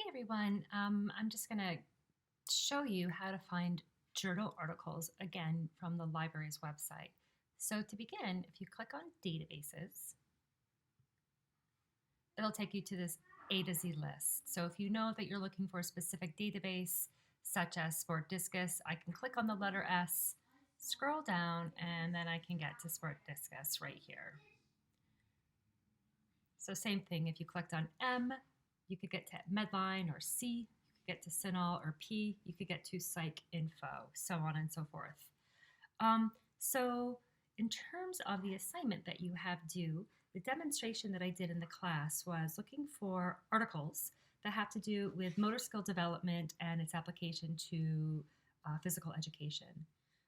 Hey everyone, I'm just going to show you how to find journal articles again from the library's website. So to begin, if you click on databases, it'll take you to this A to Z list. So if you know that you're looking for a specific database, such as SPORTDiscus, I can click on the letter S, scroll down, and then I can get to SPORTDiscus right here. So same thing, if you clicked on M, you could get to Medline, or C, you could get to CINAHL, or P, you could get to PsycInfo, so on and so forth. So in terms of the assignment that you have due, the demonstration that I did in the class was looking for articles that have to do with motor skill development and its application to physical education.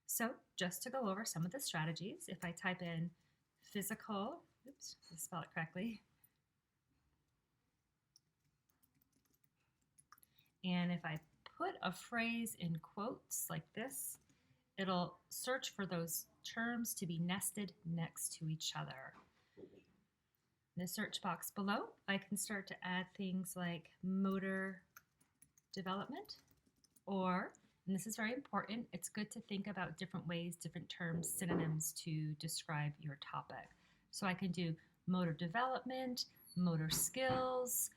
So just to go over some of the strategies, if I type in physical, oops, let's spell it correctly, and if I put a phrase in quotes like this, it'll search for those terms to be nested next to each other. In the search box below, I can start to add things like motor development, or, and this is very important, it's good to think about different ways, different terms, synonyms to describe your topic. So I can do motor development, motor skills,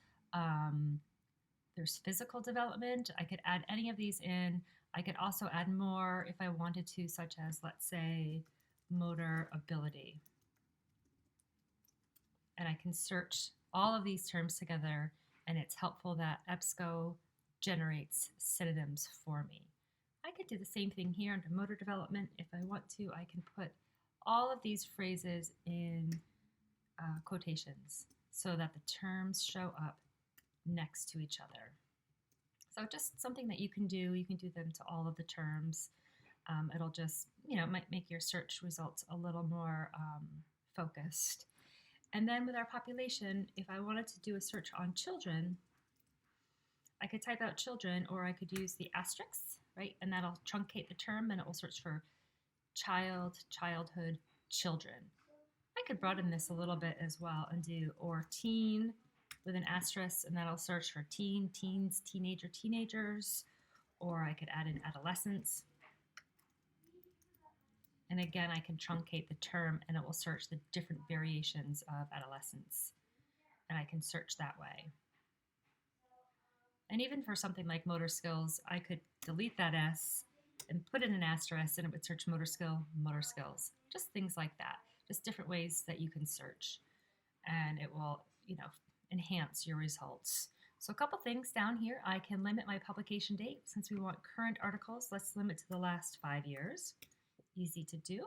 there's physical development. I could add any of these in. I could also add more if I wanted to, such as, let's say, motor ability. And I can search all of these terms together, and it's helpful that EBSCO generates synonyms for me. I could do the same thing here under motor development. If I want to, I can put all of these phrases in quotations so that the terms show up next to each other. So just something that you can do. You can do them to all of the terms. It'll just, might make your search results a little more focused. And then with our population, if I wanted to do a search on children, I could type out children, or I could use the asterisks, right? And that'll truncate the term, and it will search for child, childhood, children. I could broaden this a little bit as well and do or teen with an asterisk, and that'll search for teen, teens, teenager, teenagers, or I could add in adolescents. And again, I can truncate the term, and it will search the different variations of adolescence, and I can search that way. And even for something like motor skills, I could delete that S and put in an asterisk, and it would search motor skill, motor skills, just things like that. Just different ways that you can search, and it will, enhance your results. So a couple things down here. I can limit my publication date. Since we want current articles, let's limit to the last 5 years. Easy to do.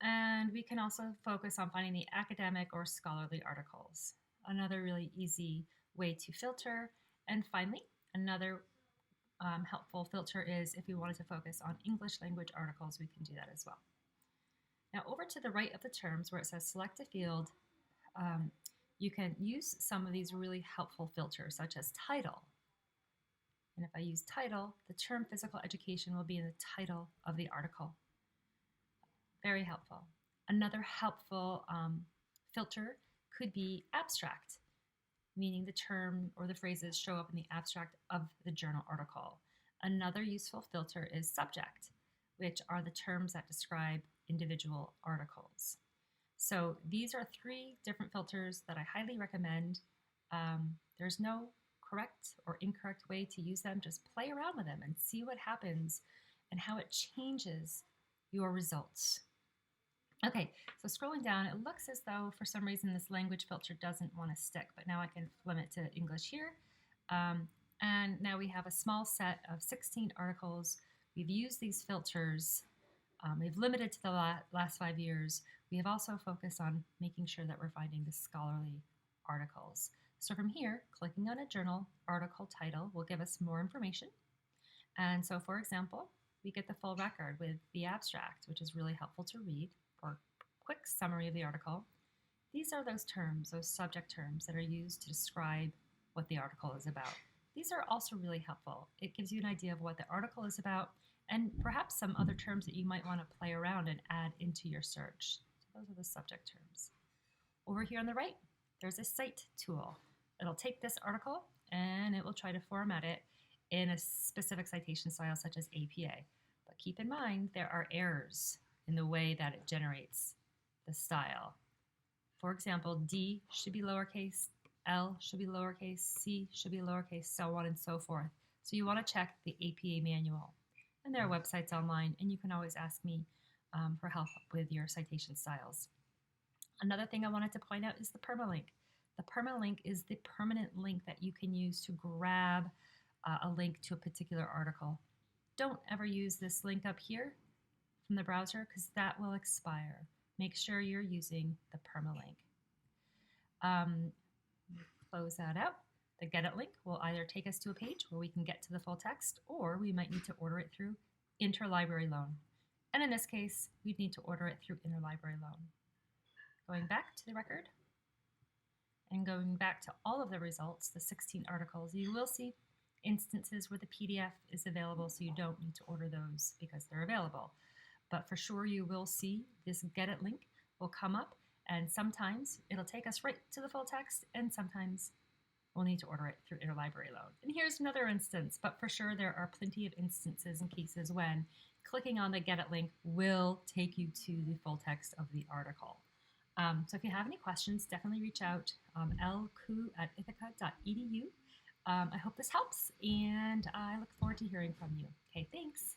And we can also focus on finding the academic or scholarly articles. Another really easy way to filter. And finally, another helpful filter is if we wanted to focus on English language articles, we can do that as well. Now over to the right of the terms where it says select a field, you can use some of these really helpful filters such as title. And if I use title, the term physical education will be in the title of the article. Very helpful. Another helpful filter could be abstract, meaning the term or the phrases show up in the abstract of the journal article. Another useful filter is subject, which are the terms that describe individual articles. So these are 3 different filters that I highly recommend. There's no correct or incorrect way to use them. Just play around with them and see what happens and how it changes your results. Okay, so scrolling down, it looks as though for some reason this language filter doesn't want to stick, but now I can limit to English here. And now we have a small set of 16 articles. We've used these filters. We've limited to the last 5 years. We have also focused on making sure that we're finding the scholarly articles. So from here, clicking on a journal article title will give us more information. And so for example, we get the full record with the abstract, which is really helpful to read for a quick summary of the article. These are those terms, those subject terms that are used to describe what the article is about. These are also really helpful. It gives you an idea of what the article is about and perhaps some other terms that you might want to play around and add into your search. So those are the subject terms. Over here on the right, there's a cite tool. It'll take this article and it will try to format it in a specific citation style such as APA. But keep in mind there are errors in the way that it generates the style. For example, D should be lowercase, L should be lowercase, C should be lowercase, so on and so forth. So you want to check the APA manual. And there are websites online, and you can always ask me for help with your citation styles. Another thing I wanted to point out is the permalink. The permalink is the permanent link that you can use to grab a link to a particular article. Don't ever use this link up here from the browser because that will expire. Make sure you're using the permalink. Close that out. The Get It link will either take us to a page where we can get to the full text, or we might need to order it through interlibrary loan. And in this case, we'd need to order it through interlibrary loan. Going back to the record and going back to all of the results, the 16 articles, you will see instances where the PDF is available, so you don't need to order those because they're available. But for sure you will see this Get It link will come up, and sometimes it'll take us right to the full text, and sometimes we'll need to order it through interlibrary loan. And here's another instance, but for sure there are plenty of instances and cases when clicking on the Get It link will take you to the full text of the article. So if you have any questions, definitely reach out, lku@ithaca.edu. I hope this helps, and I look forward to hearing from you. Okay, thanks.